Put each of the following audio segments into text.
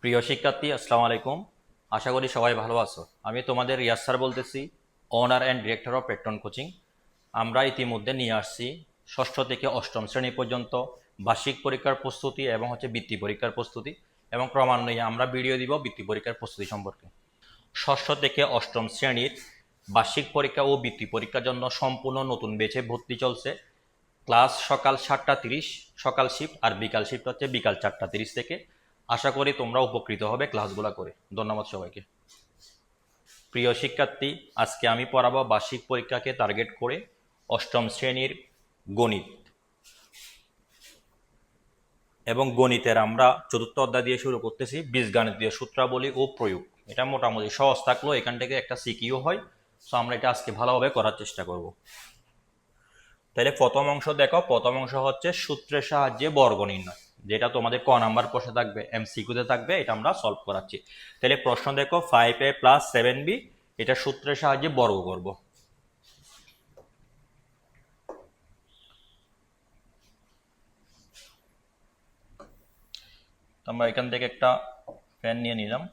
প্রিয় শিক্ষার্থী, আসসালামু আলাইকুম। আশা করি সবাই ভালো আছো। আমি তোমাদের রিয়াজ স্যার বলতেছি, owner and director of Patron coaching. আমরা ইতিমধ্যে নিয়ে আসছি ষষ্ঠ থেকে অষ্টম শ্রেণী পর্যন্ত বার্ষিক পরীক্ষার প্রস্তুতি এবং বৃত্তি পরীক্ষার প্রস্তুতি, এবং ক্রমান্বয়ে আমরা ভিডিও দিব বৃত্তি পরীক্ষার প্রস্তুতি সম্পর্কে। ষষ্ঠ থেকে অষ্টম শ্রেণীর বার্ষিক পরীক্ষা ও বৃত্তি পরীক্ষার জন্য সম্পূর্ণ নতুন ব্যাচে ভর্তি চলছে। ক্লাস সকাল 7:30 সকাল শিফট, আর বিকাল শিফট হচ্ছে বিকাল 4:30 থেকে। আশা করি তোমরা উপকৃত হবে ক্লাসগুলো করে। ধন্যবাদ সবাইকে। প্রিয় শিক্ষার্থী, আজকে আমি পড়াবো বার্ষিক পরীক্ষাকে টার্গেট করে অষ্টম শ্রেণীর গণিত। এবং গণিতের আমরা চতুর্থ অধ্যায় দিয়ে শুরু করতেছি, বীজগাণিতীয় সূত্রাবলী ও প্রয়োগ। এটা মোটামুটি সহজ থাকলেও এখান থেকে একটা সিকিউ হয়। সো আমরা এটা আজকে ভালোভাবে করার চেষ্টা করব। তাহলে প্রথম অংশ দেখো, প্রথম অংশ হচ্ছে সূত্রের সাহায্যে বর্গ নির্ণয়, যেটা তোমাদের ক নাম্বার প্রশ্নে থাকবে, এমসিকিউতে থাকবে। এটা আমরা সলভ করাচ্ছি। তাহলে প্রশ্ন দেখো, 5a + 7b এটা সূত্রের সাহায্যে বর্গ করব। আমরা এখান থেকে একটা পেন নিয়ে নিলাম।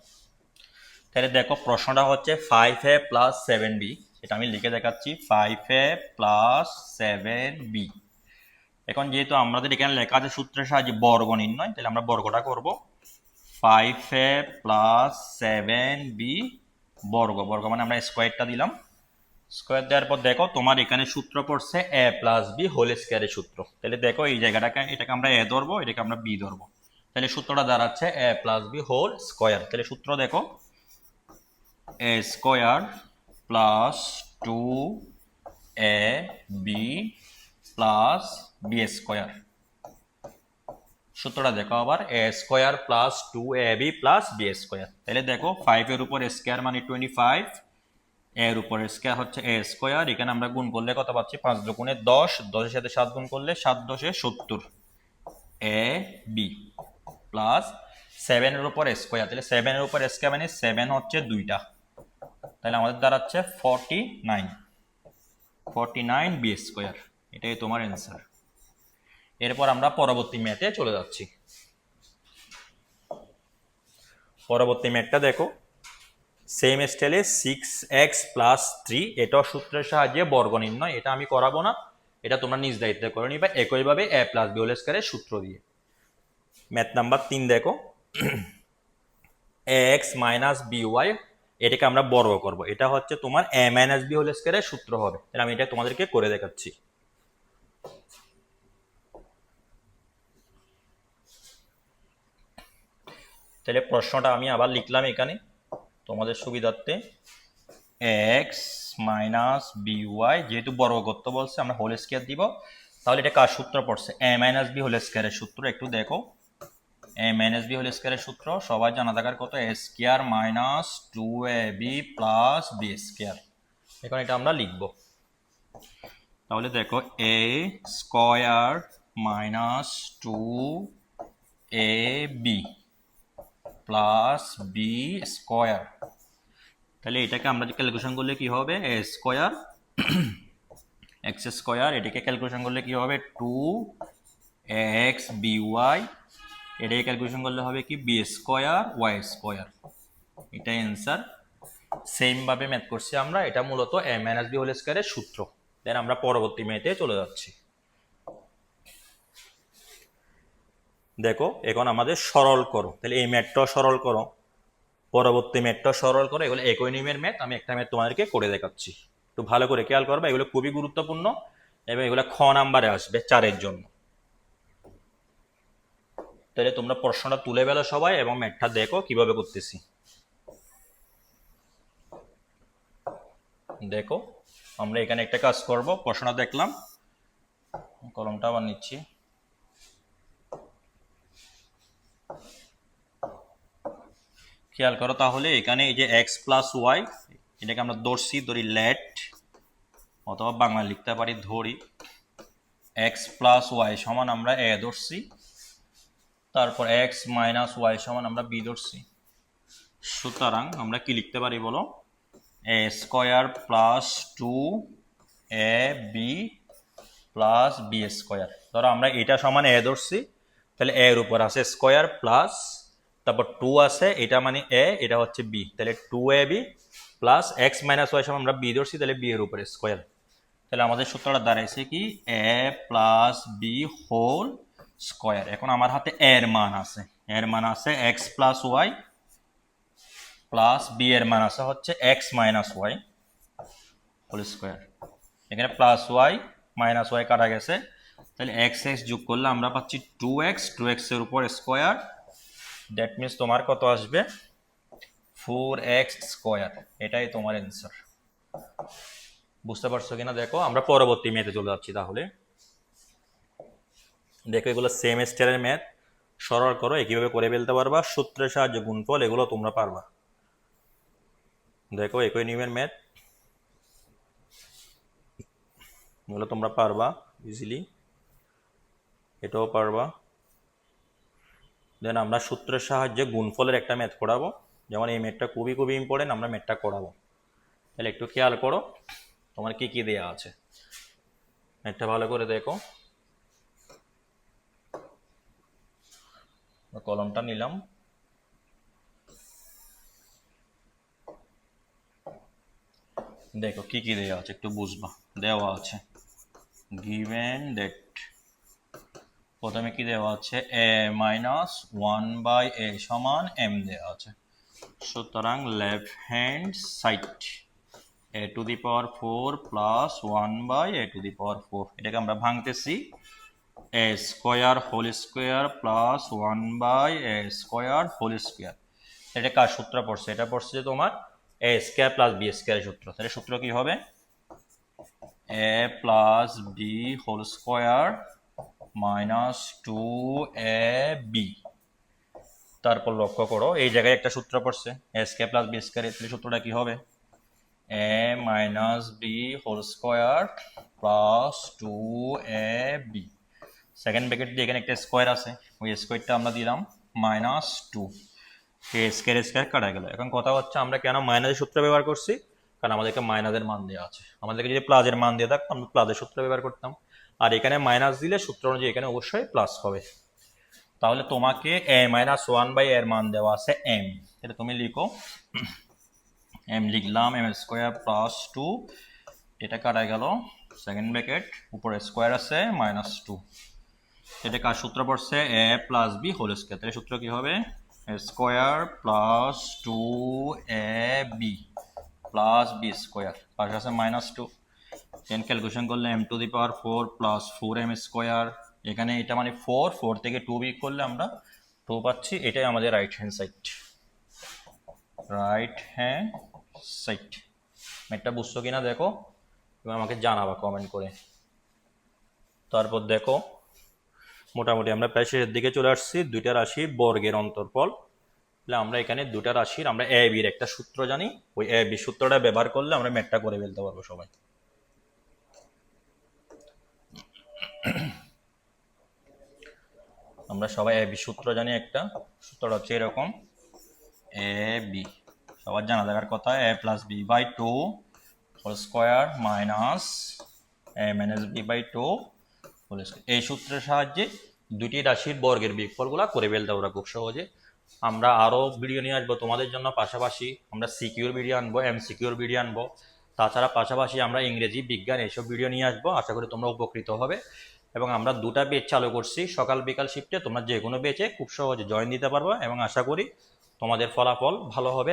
তাহলে দেখো, প্রশ্নটা হচ্ছে 5a + 7b। এটা আমি লিখে দেখাচ্ছি, 5a + 7b। এখন যেহেতু আমাদের এখানে লেখা আছে সূত্রের সাহায্যে বর্গ নির্ণয়, তাহলে আমরা বর্গটা করব। 5a + 7b বর্গ, বর্গ মানে আমরা স্কোয়ারটা দিলাম। স্কোয়ার দেওয়ার পর দেখো, তোমার এখানে সূত্র পড়ছে a + b হোল স্কোয়ারের সূত্র। তাহলে দেখো, এই জায়গাটাকে, এটাকে আমরা a ধরবো, এটাকে আমরা b ধরবো। তাহলে সূত্রটা দাঁড়াচ্ছে a + b হোল স্কোয়ার। তাহলে সূত্র দেখো, a square plus 2ab plus b square. সূত্রটা দেখো আবার, a square plus 2ab plus b square. তাহলে দেখো, 5 এর উপর স্কোয়ার মানে 25, এর উপর স্কোয়ার হচ্ছে a স্কোয়ার। এখানে আমরা গুণ করলে কত পাচ্ছি? 5 দুগুণে 10, 10 এর সাথে 7 গুণ করলে 7 10 70 a b প্লাস 7 এর উপর স্কোয়ার। তাহলে 7 এর উপর স্কোয়ার মানে 7 হচ্ছে দুইটা, তাহলে আমাদের দাঁড়াচ্ছে 49 b স্কোয়ার। এটাই তোমার অ্যান্সার। এরপর আমরা পরবর্তী ম্যাথে চলে যাচ্ছি। পরবর্তী ম্যাথটা দেখো, সেম স্টাইলে 6x + 3 এটাও সূত্রের সাহায্যে বর্গ নির্ণয়। এটা আমি করাবো না, এটা তোমরা নিজ দায়িত্বে করে নিবা, একইভাবে a + b হোল স্কয়ারের সূত্র দিয়ে। ম্যাথ নাম্বার 3 দেখো, ax - by এটাকে আমরা বর্গ করব। এটা হচ্ছে তোমার a - b হোল স্কয়ারের সূত্র হবে। তাহলে আমি এটা তোমাদেরকে করে দেখাচ্ছি। তাহলে প্রশ্নটা আমি আবার লিখলাম এখানে তোমাদের সুবিধার্থে, x - by, যেহেতু বর্গ করতে বলছে আমরা হোল স্কয়ার দিব। তাহলে এটা কার সূত্র পড়ছে? a - b হোল স্কয়ারের সূত্র। একটু দেখো, a - b হোল স্কয়ারের সূত্র সবাই জানা থাকার কত, a square minus 2ab plus b square. এখন এটা আমরা লিখব। তাহলে দেখো, a square minus 2ab plus b square. তাহলে এটাকে আমরা ক্যালকুলেশন করলে কি হবে? a স্কয়ার x স্কয়ার, এটাকে ক্যালকুলেশন করলে কি হবে? 2x by, এটাকে ক্যালকুলেশন করলে হবে কি? b square y square. এটাই অ্যান্সার। সেম ভাবে ম্যাথ করছি আমরা। এটা মূলত a - b হোল স্কয়ারের সূত্র। দেন আমরা পরবর্তী ম্যাথে চলে যাচ্ছি। দেখো, এখন আমাদের সরল করো। তাহলে এই ম্যাথটাও সরল করো, পরবর্তী ম্যাথটাও সরল করো। এগুলো একই নিয়মের ম্যাথ। আমি একটা ম্যাথ তোমাদেরকে করে দেখাচ্ছি, একটু ভালো করে খেয়াল করবে। এগুলো খুবই গুরুত্বপূর্ণ এবং এগুলো খ নাম্বারে আসবে 4-এর জন্য। তাহলে তোমরা প্রশ্নটা তুলে ফেলো সবাই এবং ম্যাথটা দেখো কিভাবে করতেছি। দেখো, আমরা এখানে একটা কাজ করব। প্রশ্নটা দেখলাম, কলমটা আবার নিচ্ছি। খেয়াল করো তাহলে, এখানে এই যে x + y, এটাকে আমরা ধরি লেট, অথবা বাংলা লিখতে পারি ধরি। x + y সমান আমরা a ধরছি, তারপর x - y সমান আমরা b ধরছি। সুতরাং আমরা কি লিখতে পারি বলো? a square plus 2ab plus b square. ধরো আমরা এটা সমান a ধরছি, তাহলে a এর উপর আছে স্কয়ার প্লাস তারপর 2 আছে, এটা মানে এ, এটা হচ্ছে বি, তাহলে 2ab plus x minus Y সমান আমরা বি ধরছি, তাহলে বি এর উপরে স্কোয়ার। তাহলে আমাদের সূত্রটা দাঁড়াইছে কি A plus B whole square. এখন আমার হাতে এর মান আছে, এর মান আছে X plus Y plus B এর মান আছে হচ্ছে X minus Y whole square. এখানে প্লাস ওয়াই মাইনাস ওয়াই কাটা গেছে, তাহলে এক্স এক্স যোগ করলে আমরা পাচ্ছি 2x এর উপর স্কোয়ার। দ্যাট মিনস তোমার কত আসবে 4x স্কোয়ার। এটাই তোমার অ্যান্সার। বুঝতে পারছো কিনা দেখো। আমরা পরবর্তী ম্যাথে চলে যাচ্ছি তাহলে। দেখো এগুলো সেমেস্টারের ম্যাথ, সরল করো একইভাবে করে ফেলতে পারবা। সূত্রের সাহায্যে গুণফল এগুলো তোমরা পারবা। দেখো একই নিয়মের ম্যাথ, এগুলো তোমরা পারবা ইজিলি, এটাও পারবা। দেন আমরা সূত্রের সাহায্যে গুণফলের একটা ম্যাথ করাবো, যেমন এই ম্যাথটা খুবই খুবই ইম্পর্টেন্ট, আমরা ম্যাথটা করাবো। তাহলে একটু খেয়াল করো তোমার কি কি দেয়া আছে, ম্যাথটা ভালো করে দেখো। কলমটা নিলাম, দেখো কি কি দেওয়া আছে একটু বুঝবা। দেওয়া আছে গিভেন দ্যাট, প্রথমে কি দেওয়া আছে এ মাইনাস 1/a সমান m দেওয়া আছে। সুতরাং left hand side a to the power 4 plus 1/a to the power 4, এটাকে আমরা ভাঙতেছি a square whole square plus 1/a square whole square. এটা কার সূত্র পড়ছে? এটা পড়ছে তোমার a স্কোয়ার প্লাস b স্কোয়ারের সূত্র। তাহলে সূত্র কি হবে a plus b whole square minus 2ab। তারপর লক্ষ্য করো এই জায়গায় একটা সূত্র পড়ছে a square plus b square, তাহলে সূত্রটা কি হবে a minus b whole square plus 2ab। Second bracket দিয়ে এখানে একটা স্কোয়ার আছে, ওই স্কোয়ারটা আমরা দিলাম মাইনাস 2, এ স্কোয়ার স্কোয়ার কাটা গেল। এখন কথা হচ্ছে আমরা কেন মাইনাসের সূত্র ব্যবহার করছি, কারণ আমাদেরকে মাইনাসের মান দেওয়া আছে। আমাদেরকে যদি প্লাসের মান দিয়ে থাকতো আমরা প্লাসের সূত্র ব্যবহার করতাম, আর এখানে মাইনাস দিলে সূত্র অনুযায়ী এখানে অবশ্যই প্লাস হবে। তাহলে তোমাকে a মাইনাস 1/a এর মান দেওয়া আছে m, এটা তুমি লিখো m লিখলাম m স্কোয়ার প্লাস 2, এটা কাটা গেল সেকেন্ড ব্র্যাকেট উপরে স্কোয়ার আছে মাইনাস 2। এটা কার সূত্র পড়ছে a plus b whole square, তাহলে সূত্র কি হবে square plus 2ab plus b square, পাশে আছে মাইনাস 2। দেন ক্যালকুলেশন করলে m to the power 4 plus 4m square, এখানে এটা মানে 4 থেকে 2 বিয়োগ করলে আমরা 2 পাচ্ছি। এটাই আমাদের right hand side, right hand side. ম্যাথটা বুঝছো কিনা দেখো এবং আমাকে জানাবা কমেন্ট করে। তারপর দেখো মোটামুটি আমরা প্রায় শেষের দিকে চলে আসছি। দুইটা রাশি বর্গের অন্তর্ফল, তাহলে আমরা এখানে দুটা রাশির আমরা এ বির একটা সূত্র জানি, ওই এ বি সূত্রটা ব্যবহার করলে আমরা ম্যাথটা করে ফেলতে পারবো সবাই। আমরা সবাই এ বি সূত্র জানি, একটা সূত্রটা হচ্ছে এরকম এ বি সবার জানা থাকার কথা a plus B by 2 whole square minus a minus B by 2 whole square. এই সূত্রের সাহায্যে দুটি রাশির বর্গের বিয়োগফলগুলো করে ফেলতে পারবো খুব সহজে। আমরা আরও ভিডিও নিয়ে আসবো তোমাদের জন্য, পাশাপাশি আমরা সিকিউর ভিডিও আনবো, সিকিউর ভিডিও আনবো। তাছাড়া পাশাপাশি আমরা ইংরেজি বিজ্ঞান এইসব ভিডিও নিয়ে আসবো, আশা করি তোমরা উপকৃত হবে। এবং আমরা দুটা বেচ চালু করছি সকাল বিকাল শিফটে, তোমরা যে কোনো বেচে খুব সহজে জয়েন দিতে পারবে এবং আশা করি তোমাদের ফলাফল ভালো হবে।